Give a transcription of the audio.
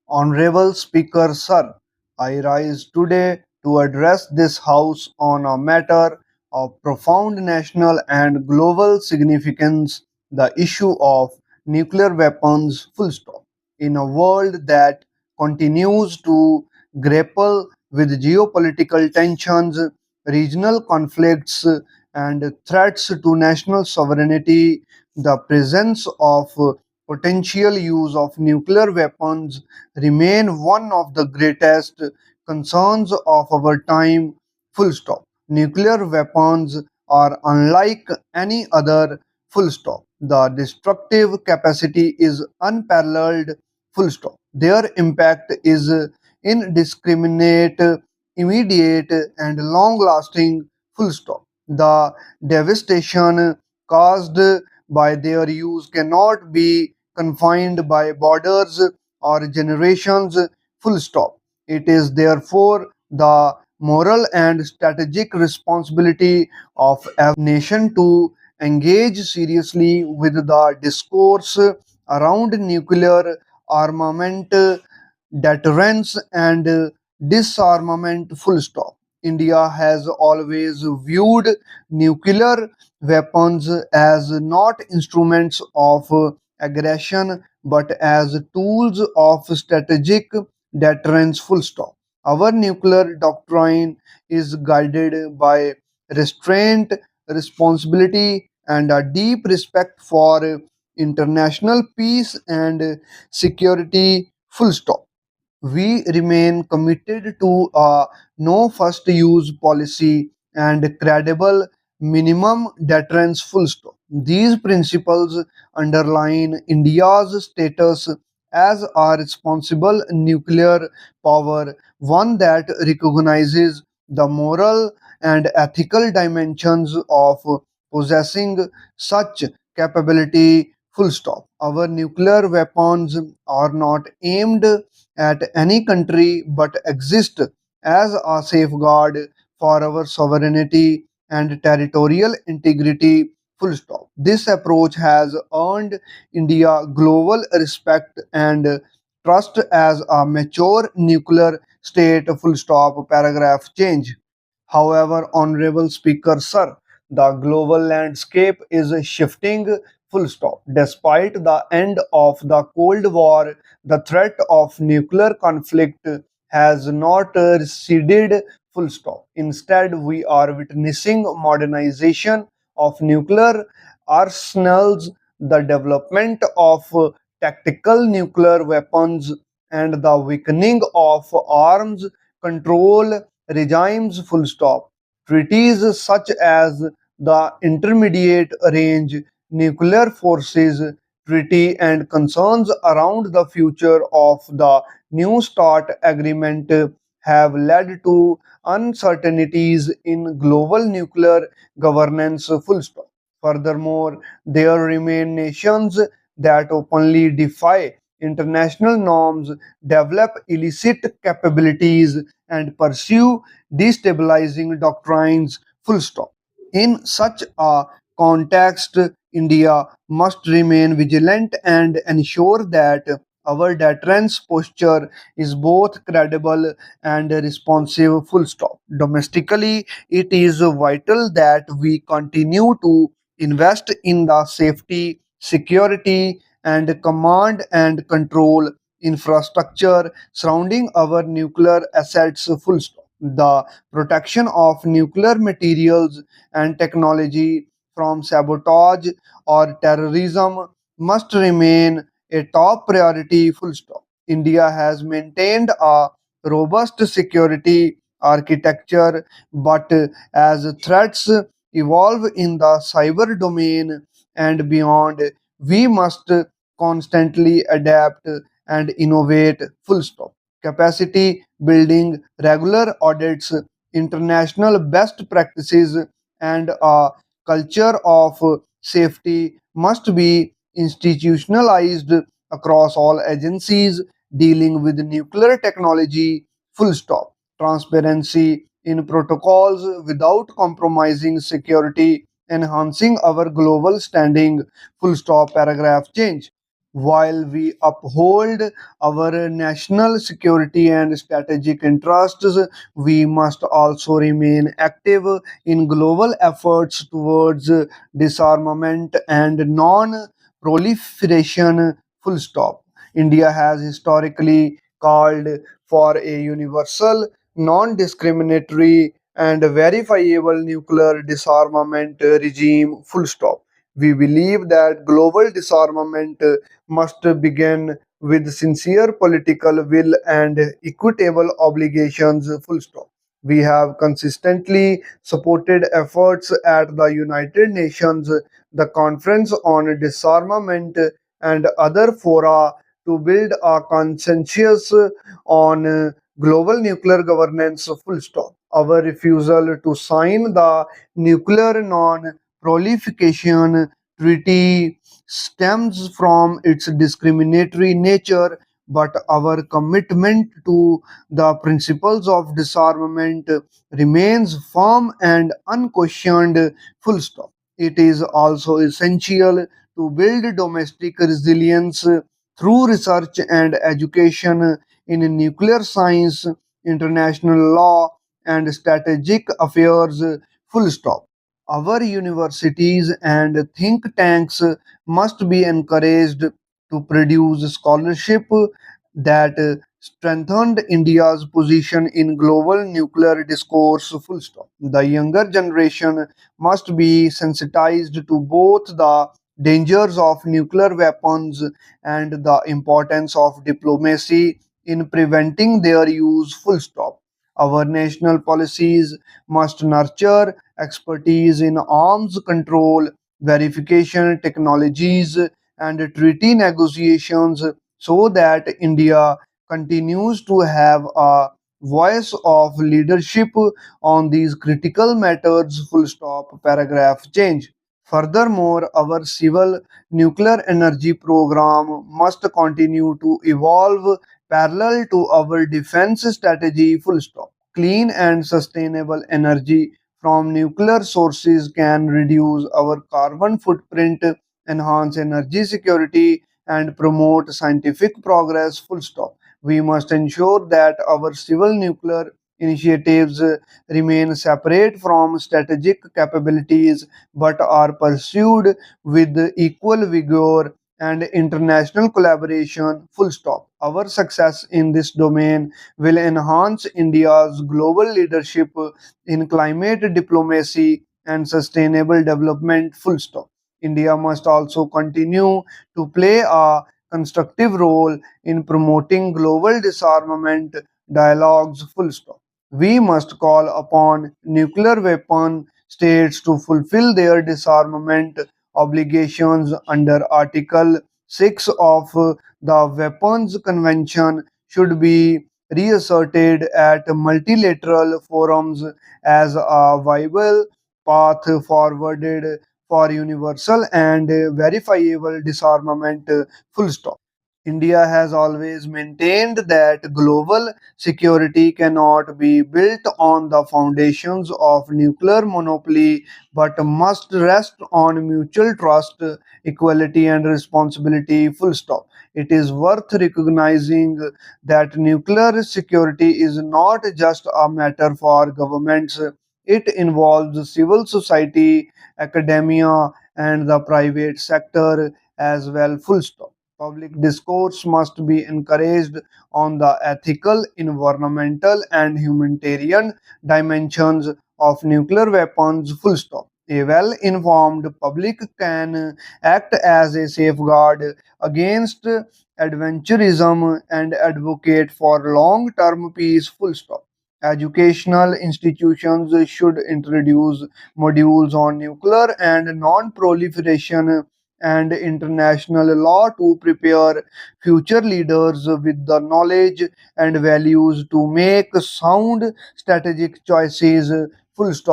Honorable Speaker, Sir, I rise today to address this House on a matter of profound national and global significance, the issue of nuclear weapons, full stop. In a world that continues to grapple with geopolitical tensions, regional conflicts, and threats to national sovereignty, the presence of potential use of nuclear weapons remain one of the greatest concerns of our time. Full stop. Nuclear weapons are unlike any other. Full stop. The destructive capacity is unparalleled. Full stop. Their impact is indiscriminate, immediate, and long lasting. Full stop. The devastation caused by their use cannot be confined by borders or generations. Full stop. It is therefore the moral and strategic responsibility of every nation to engage seriously with the discourse around nuclear armament, deterrence, and disarmament. Full stop. India has always viewed nuclear weapons as not instruments of aggression but as tools of strategic deterrence. Full stop. Our nuclear doctrine is guided by restraint, responsibility, and a deep respect for international peace and security. Full stop. We remain committed to a no first use policy and credible minimum deterrence. Full stop. These principles underline India's status as a responsible nuclear power, one that recognizes the moral and ethical dimensions of possessing such capability. Full stop. Our nuclear weapons are not aimed at any country but exist as a safeguard for our sovereignty and territorial integrity. Full stop. This approach has earned India global respect and trust as a mature nuclear state. Full stop. Paragraph change. However, Honorable Speaker, Sir, the global landscape is shifting. Full stop. Despite the end of the Cold War, the threat of nuclear conflict has not receded. Full stop. Instead, we are witnessing modernization of nuclear arsenals, the development of tactical nuclear weapons, and the weakening of arms control regimes. Full stop. Treaties such as the Intermediate Range Nuclear Forces Treaty and concerns around the future of the New START agreement have led to uncertainties in global nuclear governance. Full stop. Furthermore, there remain nations that openly defy international norms, develop illicit capabilities, and pursue destabilizing doctrines. Full stop. In such a context, India must remain vigilant and ensure that our deterrence posture is both credible and responsive. Full stop. Domestically, it is vital that we continue to invest in the safety, security, and command and control infrastructure surrounding our nuclear assets. Full stop. The protection of nuclear materials and technology from sabotage or terrorism must remain a top priority. Full stop. India has maintained a robust security architecture, but as threats evolve in the cyber domain and beyond, we must constantly adapt and innovate. Full stop. Capacity building, regular audits, international best practices, and a culture of safety must be institutionalized across all agencies dealing with nuclear technology. Full stop. Transparency in protocols without compromising security, enhancing our global standing. Full stop. Paragraph change. While we uphold our national security and strategic interests, we must also remain active in global efforts towards disarmament and non proliferation. Full stop. India has historically called for a universal, non discriminatory, and verifiable nuclear disarmament regime. Full stop. We believe that global disarmament must begin with sincere political will and equitable obligations. Full stop. We have consistently supported efforts at the United Nations, the Conference on Disarmament, and other fora to build a consensus on global nuclear governance. Full stop. Our refusal to sign the Nuclear Non Proliferation Treaty stems from its discriminatory nature, but our commitment to the principles of disarmament remains firm and unquestioned. Full stop. It is also essential to build domestic resilience through research and education in nuclear science, international law, and strategic affairs. Full stop. Our universities and think tanks must be encouraged to produce scholarship that strengthened India's position in global nuclear discourse. Full stop. The younger generation must be sensitized to both the dangers of nuclear weapons and the importance of diplomacy in preventing their use. Full stop. Our national policies must nurture expertise in arms control, verification technologies, and treaty negotiations so that India continues to have a voice of leadership on these critical matters. Full stop. Paragraph change. Furthermore, our civil nuclear energy program must continue to evolve parallel to our defense strategy. Full stop. Clean and sustainable energy from nuclear sources can reduce our carbon footprint, enhance energy security, and promote scientific progress. Full stop. We must ensure that our civil nuclear initiatives remain separate from strategic capabilities but are pursued with equal vigor and international collaboration. Full stop. Our success in this domain will enhance India's global leadership in climate diplomacy and sustainable development. Full stop. India must also continue to play a constructive role in promoting global disarmament dialogues. Full stop. We must call upon nuclear weapon states to fulfill their disarmament obligations under Article 6 of the Weapons Convention should be reasserted at multilateral forums as a viable path forwarded for universal and verifiable disarmament. Full stop. India has always maintained that global security cannot be built on the foundations of nuclear monopoly but must rest on mutual trust, equality, and responsibility. Full stop. It is worth recognizing that nuclear security is not just a matter for governments, it involves civil society, academia, and the private sector as well. Full stop. Public discourse must be encouraged on the ethical, environmental, and humanitarian dimensions of nuclear weapons. Full stop. A well informed public can act as a safeguard against adventurism and advocate for long term peace. Full stop. Educational institutions should introduce modules on nuclear and non proliferation and international law to prepare future leaders with the knowledge and values to make sound strategic choices. Full stop.